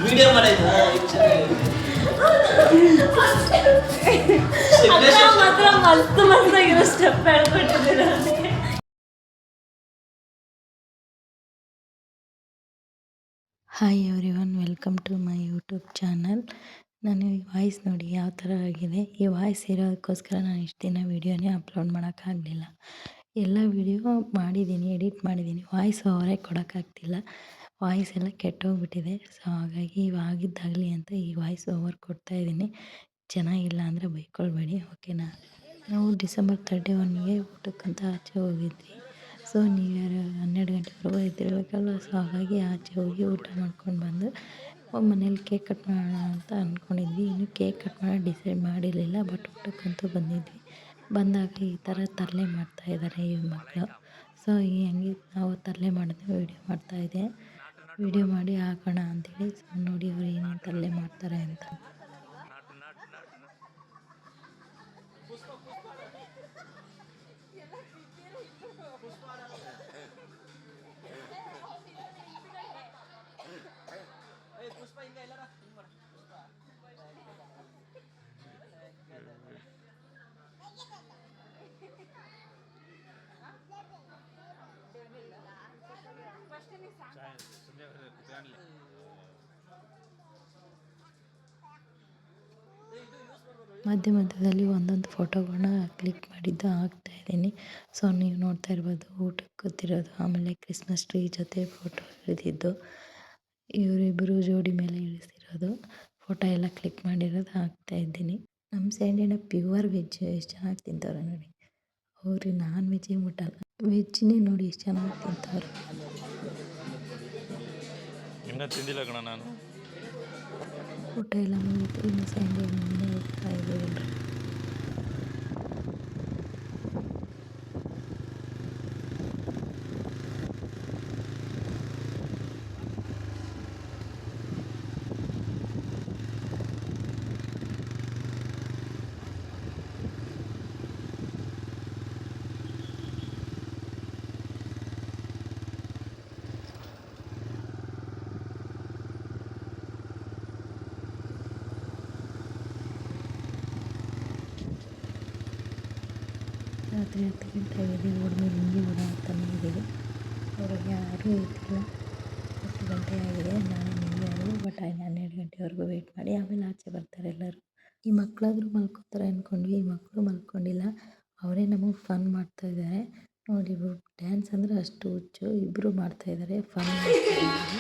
Video ಮಾಡಿದ ಮಾತ್ರ ಮಸ್ತ್ ಮಸ್ತಾಗಿರೋ ಸ್ಟೆಪ್ ಹೇಳ್ಕೊಟ್ಟಿದ್ದೀರ. Hi everyone, welcome to my YouTube channel. ನಾನು ಈ ವಾಯ್ಸ್ ನೋಡಿ ಯಾವ ಥರ ಆಗಿದೆ. ಈ ವಾಯ್ಸ್ ಇರೋದಕ್ಕೋಸ್ಕರ ನಾನು ಇಷ್ಟು ದಿನ ವೀಡಿಯೋನೇ ಅಪ್ಲೋಡ್ ಮಾಡೋಕ್ಕಾಗಲಿಲ್ಲ. ಎಲ್ಲ ವೀಡಿಯೋ ಮಾಡಿದ್ದೀನಿ, ಎಡಿಟ್ ಮಾಡಿದ್ದೀನಿ, ವಾಯ್ಸ್ ಓವರೇ ಕೊಡೋಕ್ಕಾಗ್ತಿಲ್ಲ. ವಾಯ್ಸ್ ಎಲ್ಲ ಕೆಟ್ಟೋಗ್ಬಿಟ್ಟಿದೆ. ಸೊ ಹಾಗಾಗಿ ಇವಾಗಿದ್ದಾಗಲಿ ಅಂತ ಈ ವಾಯ್ಸ್ ಓವರ್ ಕೊಡ್ತಾಯಿದ್ದೀನಿ. ಚೆನ್ನಾಗಿಲ್ಲ ಅಂದರೆ ಬೈಕೊಳ್ಬೇಡಿ, ಓಕೆನಾ. ನಾವು ಡಿಸೆಂಬರ್ 31ಗೆ ಊಟಕ್ಕಂತ ಆಚೆ ಹೋಗಿದ್ವಿ. ಸೊ ನ್ಯೂ ಇಯರ್ 12 ಗಂಟೆವರೆಗೂ ಇದ್ದಿರಬೇಕಲ್ಲ. ಸೊ ಹಾಗಾಗಿ ಆಚೆ ಹೋಗಿ ಊಟ ಮಾಡ್ಕೊಂಡು ಬಂದು ಮನೇಲಿ ಕೇಕ್ ಕಟ್ ಮಾಡೋಣ ಅಂತ ಅಂದ್ಕೊಂಡಿದ್ವಿ. ಇನ್ನೂ ಕೇಕ್ ಕಟ್ ಮಾಡೋದು ಡಿಸೈಡ್ ಮಾಡಿರಲಿಲ್ಲ, ಬಟ್ ಊಟಕ್ಕಂತೂ ಬಂದಿದ್ವಿ. ಬಂದಾಗ ಈ ಥರ ತರಲೆ ಮಾಡ್ತಾಯಿದ್ದಾರೆ ಈ ಮಕ್ಕಳು. ಸೊ ಹಂಗೆ ನಾವು ತರಲೆ ಮಾಡಿದ್ವಿ, ವೀಡಿಯೋ ಮಾಡ್ತಾಯಿದ್ದೆ. ವೀಡಿಯೋ ಮಾಡಿ ಹಾಕೋಣ ಅಂತೇಳಿ. ಸೊ ನೋಡಿ ಅವ್ರು ಏನೇನು ತರಲೆ ಮಾಡ್ತಾರೆ ಅಂತ. ಮಧ್ಯದಲ್ಲಿ ಒಂದೊಂದು ಫೋಟೋಗಳನ್ನ ಕ್ಲಿಕ್ ಮಾಡಿದ್ದು ಹಾಕ್ತಾಯಿದ್ದೀನಿ. ಸೊ ನೀವು ನೋಡ್ತಾ ಇರ್ಬೋದು ಊಟಕ್ಕೆ ಕೂತಿರೋದು, ಆಮೇಲೆ ಕ್ರಿಸ್ಮಸ್ ಟ್ರೀ ಜೊತೆ ಫೋಟೋ ಇಳಿದಿದ್ದು, ಇವರಿಬ್ಬರು ಜೋಡಿ ಮೇಲೆ ಇಳಿಸಿರೋದು ಫೋಟೋ ಎಲ್ಲ ಕ್ಲಿಕ್ ಮಾಡಿರೋದು ಹಾಕ್ತಾಯಿದ್ದೀನಿ. ನಮ್ಮ ಸೈಡಿನ ಪ್ಯೂರ್ ವೆಜ್ ಎಷ್ಟು ಚೆನ್ನಾಗಿ ತಿಂತವ್ರೆ ನೋಡಿ. ಅವ್ರಿಗೆ ನಾನ್ ವೆಜ್ಜೇ ಮುಟ್ಟಲ್ಲ, ವೆಜ್ನೇ ನೋಡಿ ಎಷ್ಟು ಚೆನ್ನಾಗಿ ತಿಂತವ್ರೆ. ತಿಂದಿಲ್ಲ ಕಣ ನಾನು. ಊಟ ಎಲ್ಲ ಮುಗಿತು, ಇನ್ನು ಸಂಡೆ ಮನೆ ಹೋಗ್ತಾ ಇದ್ದೀವಿ. ರಾತ್ರಿ 10 ಗಂಟೆ ಆಗಿದೆ. ಹುಡುಗಿ ಹಿಂಗೆ ಓಡಾಡ್ತಾನೆ ಇದ್ದೀವಿ. ಅವ್ರಿಗೆ ಯಾರೂ ಇದ್ದಿಲ್ಲ. 10 ಗಂಟೆ ಆಗಿದೆ. ನಾಳೆ ನಿಮಗೆ ಯಾರು ಬಟ್ 12 ಗಂಟೆವರೆಗೂ ವೆಯ್ಟ್ ಮಾಡಿ ಆಮೇಲೆ ಆಚೆ ಬರ್ತಾರೆ ಎಲ್ಲರೂ. ಈ ಮಕ್ಕಳಾದರೂ ಮಲ್ಕೋತಾರೆ ಅಂದ್ಕೊಂಡ್ವಿ, ಈ ಮಕ್ಕಳು ಮಲ್ಕೊಂಡಿಲ್ಲ. ಅವರೇ ನಮಗೆ ಫನ್ ಮಾಡ್ತಾಯಿದ್ದಾರೆ ನೋಡಿ. ಇಬ್ಬರು ಡ್ಯಾನ್ಸ್ ಅಂದರೆ ಅಷ್ಟು ಹುಚ್ಚು, ಇಬ್ಬರು ಮಾಡ್ತಾಯಿದ್ದಾರೆ ಫನ್ ಮಾಡ್ತಾಯಿದ್ದಾರೆ ನೋಡಿ.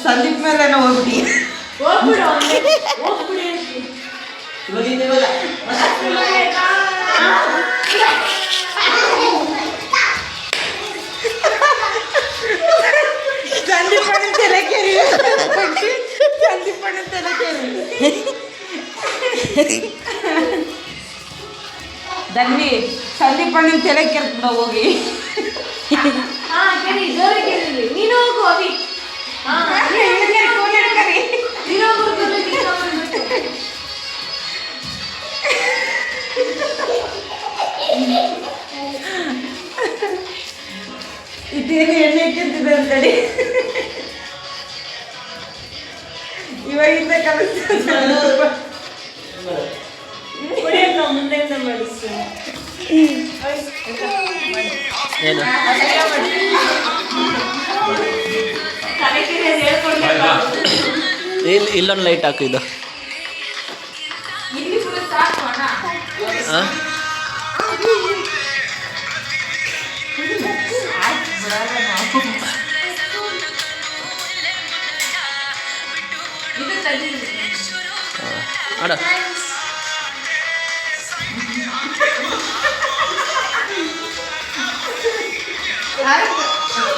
ಸಂದೀಪ್ ಮೇಲೆ ಹೋಗ್ಬಿಡಿ ಸಂದೀಪಣ್ಣ ತಲೆ ಕೇರಿ, ಸಂದೀಪಣ್ಣ ತಲೆ ಕೇರಿ. ಧನ್ವಿ ಸಂದೀಪಣ್ಣ ತಲೆ ಕೆರ್ಕೊಂಡು ಹೋಗಿ. ನೀನು ಹೋಗು ಅವಿ. ಇದೇನು ಎಣ್ಣೆ ಇಟ್ಟಿದ್ದಿದೆ ಅಂತೇಳಿ ಇವಾಗಿಂದ ಕಲಿಸ್ತಾರೆ. ಮುಂದೆಯಿಂದ ಮಾಡಿಸ್ತೀನಿ. ಇಲ್ಲೊಂದು ಲೈಟ್ ಹಾಕು. ಇದು ಆಡ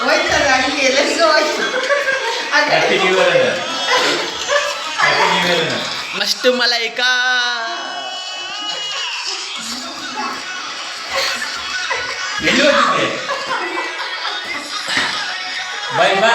ಹೋಯ್ತಲ್ಲ ಅಡಿಗೆ ಎಲ್ಲರಿಗೂ ಹೋಯ್ತು. ಮಸ್ತ್ ಮಲೈಕಾ. ಬೈ ಬಾ.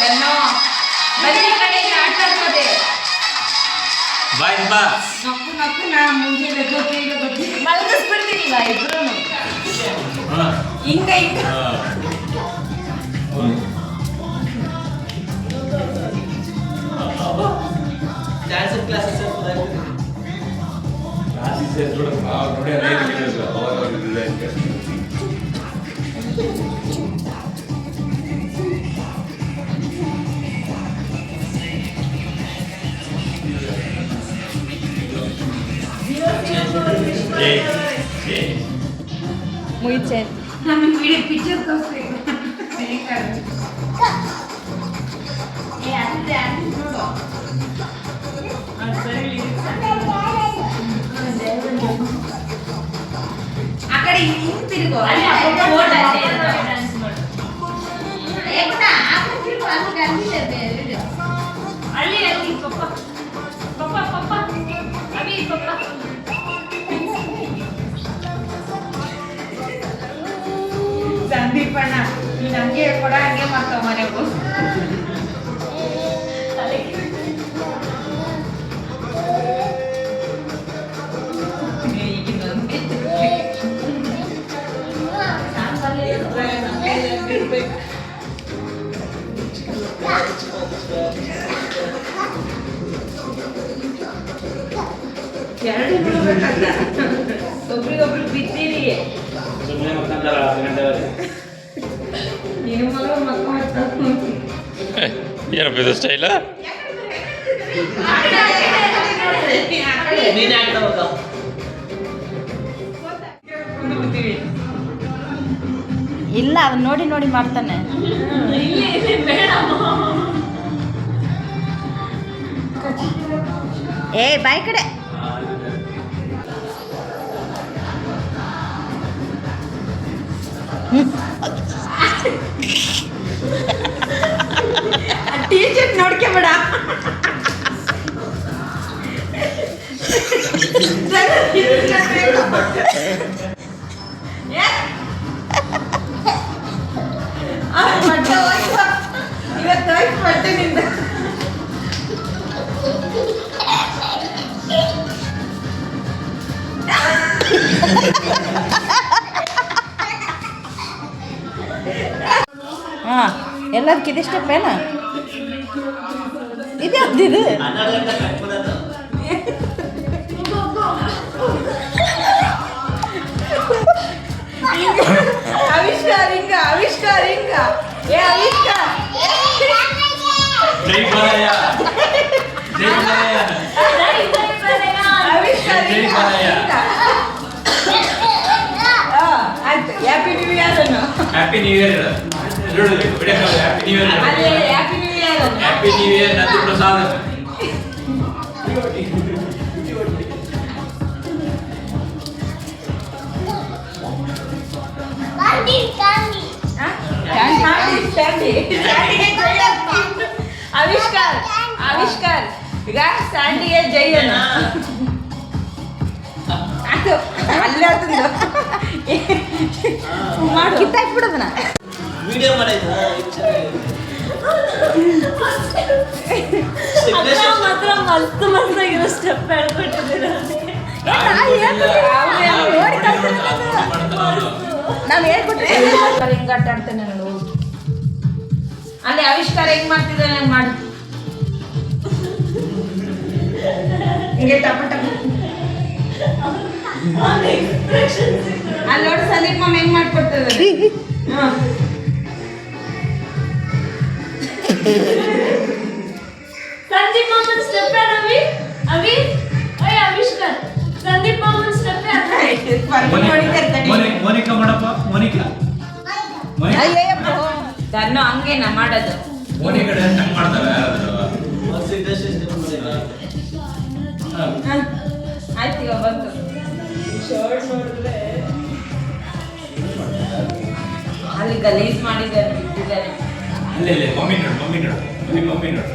ಬನ್ನಿ ಈ ಕಡೆ ಆಟ ಆಡ್ತದೆ. ಬಾಯ್ ಬಾ ನಕ್ಕು ನಕ್ಕು ನಾ ಮುಂಜಾನೆ ಗೊತ್ತಿ ಮಲಗಿಸ್ಬಿಡ್ತೀನಿ ಈಗ ಇಬ್ರು ಹಿಂಗ ಹಿಂಗ ಡ್ಯಾನ್ಸ್ ಕ್ಲಾಸಸ್ ಮುಯ್ಚೆ ನಮಗೆ ವಿಡಿಯೋ ಪಿಕ್ಚರ್ ತೋರಿಸ್ಬೇಕು. ಆ ಕಡೆ ಹಿಂಗ್ ತಿರುಗು. ಡ್ಯಾನ್ಸ್ ಮಾಡು ಅಲ್ಲಿ ಅಲ್ಲಿ ಪಪ್ಪ ಪಪ್ಪ ಪಪ್ಪ ಅಭಿ ಪಪ್ಪ ಸಂದೀಪಣ್ಣ ನೀನು ಹಂಗೆ ಹೇಳ್ಕೊಡ ಹಂಗೆ ಮಾಡ್ತಾವ ಮನೆಗೂ. ಎರಡು ಬಿಡ್ಬೇಕಲ್ಲ, ಒಬ್ರಿಗೊಬ್ರು ಬಿದ್ದೀರಿ. ನೀನು ಮಗ ಮಕ್ಕ ಏನಪ್ಪ ಇದು ಸ್ಟೈಲ? ನೀನೇ ಆಗ್ತಾವಾಗ ಇಲ್ಲ ಅದನ್ನ ನೋಡಿ ನೋಡಿ ಮಾಡ್ತಾನೆ. ಇಲ್ಲಿ ಇಲ್ಲಿ ಬೇಡ ಏ ಬಾಯ್ ಕಡೆ ಟೀಚರ್ ನೋಡ್ಕೊಬೇಡ. ಇವತ್ತು ಬಟ್ಟೆ ನಿಂದ ಹಾಂ ಎಲ್ಲದಕ್ಕೆ ಇದಿಷ್ಟ ಪೇನ ಇದು ಯಾವ್ದಿದು? ಆವಿಷ್ಕಾರ ಹಿಂಗ ಆವಿಷ್ಕಾರ ಹಿಂಗ ಏ ಆವಿಷ್ಕಾರ ಜೈ ಬಾಲಯ್ಯ ಜೈ ಬಾಲಯ್ಯ ಆವಿಷ್ಕಾರ ಜೈ ಬಾಲಯ್ಯ. ಆಯ್ತು ಹ್ಯಾಪಿ ನ್ಯೂ ಇಯರ್ ಅನ್ನು happy new year. Happy new year. ಅಲ್ಲಿ ಹ್ಯಾಪಿ ನ್ಯೂ ಇಯರ್ ಅನ್ನು ಹ್ಯಾಪಿ ನ್ಯೂ ಇಯರ್ ನಂದು ಪ್ರಸಾದ್. ಆವಿಷ್ಕಾರ ಆವಿಷ್ಕಾರ ಈಗ ಸ್ಯಾಂಡಿಗೆ ಜೈ ಅನ್ನು ಅದು ಅಲ್ಲೇ ಅದನ್ನು ಮಾಡು ಕಿತ್ತಾಕ್ಬಿಡೋದನ್ನ ವಿಡಿಯೋ ಮಾಡಿದ್ದು ಮಾತ್ರ ಮಸ್ತ್ ಮಸ್ತಾಗಿರೋ ಸ್ಟೆಪ್ ಹೇಳ್ಕೊಟ್ಟಿದ್ದೀರ ನಾವು ಹೇಳ್ಕೊಟ್ರೆ ಹಿಂಗೆ ಆಟ ಆಡ್ತೇನೆ ನೋಡು. ಅಲ್ಲಿ ಆವಿಷ್ಕಾರ ಹೆಂಗ್ ಮಾಡ್ತಿದ್ದಾನೆ ಹಂಗೆ ಮಾಡು. ಹಿಂಗೆ ಟಪ ಟಪ ಅಲ್ಲಿ ನೋಡಿ ಸಂದೀಪ್ ಮಾಮ ಹೆಂಗ್ ಮಾಡ್ಕೊಡ್ತಿದ್ದಾನೆ. ಹಾಂ ಸಂದೀಪ್ ಮಾಮನ್ ಸ್ಟೆಪ್ ಅವಿ ಅವಿ ಓಯ್ ಆವಿಷ್ಕರ್ ಸಂದೀಪ್ ಮಾಮನ್ ಸ್ಟೆಪ್ ಮೋನಿಕಾ ಮಾಡಪ್ಪ ಮೋನಿಕಾ ತನ್ನ ಹಂಗೇನ ಮಾಡೋದು. ಮೋನಿಕಾ ಡ್ಯಾನ್ಸ್ ಹಂಗೆ ಮಾಡ್ತಾರೆ. ಆಯ್ತು ಈಗ ಬಂತು. ಅಲ್ಲಿ ಗಲೀಜ್ ಮಾಡಿದ್ದಾರೆ ಬಿಟ್ಟಿದ್ದಾರೆ. ಅಲ್ಲೇ ಮಮ್ಮಿ ನೋಡು ಮಮ್ಮಿ ನೋಡು ಮಮ್ಮಿ ನೋಡು.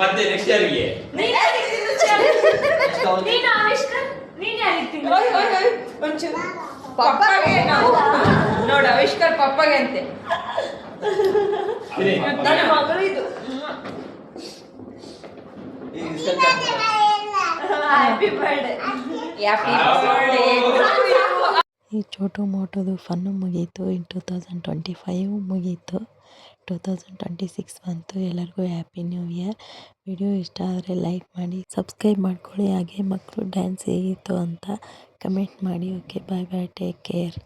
ಮತ್ತೆ ನೆಕ್ಸ್ಟ್ ಯಾರಿಗೆ ನೀನ್ ಯಾರಿಗ್ ತಿನ್ನಿಸ್ತೀಯ? ನೀನು ಆವಿಷ್ಕರ್ ನೀನ್ ಯಾರಿಗ್ ತಿನ್ನಿಸ್ತೀಯ? ಒಂಚೂರು ಪಪ್ಪಗೆ ನಾವು ನೋಡು ಆವಿಷ್ಕರ್ ಪಪ್ಪಗೆ ಅಂತೆ ನನ್ನ ಮಗಳು ಇದು ಹ್ಯಾಪಿ ಬರ್ಡೇ. ಹ್ಯಾಪಿ ಬರ್ಡೇ ಈ ಚೋಟು ಮೋಟೋದು ಫನ್ನು ಮುಗೀತು. ಇನ್ 2025 ಮುಗೀತು. 2026 ಬಂತು. ಎಲ್ಲರಿಗೂ ಹ್ಯಾಪಿ ನ್ಯೂ ಇಯರ್. ವಿಡಿಯೋ ಇಷ್ಟ ಆದರೆ ಲೈಕ್ ಮಾಡಿ, ಸಬ್ಸ್ಕ್ರೈಬ್ ಮಾಡ್ಕೊಳ್ಳಿ. ಹಾಗೆ ಮಕ್ಕಳು ಡ್ಯಾನ್ಸ್ ಹೇಗಿತ್ತು ಅಂತ ಕಮೆಂಟ್ ಮಾಡಿ. ಓಕೆ, ಬಾಯ್ ಬಾಯ್, ಟೇಕ್ ಕೇರ್.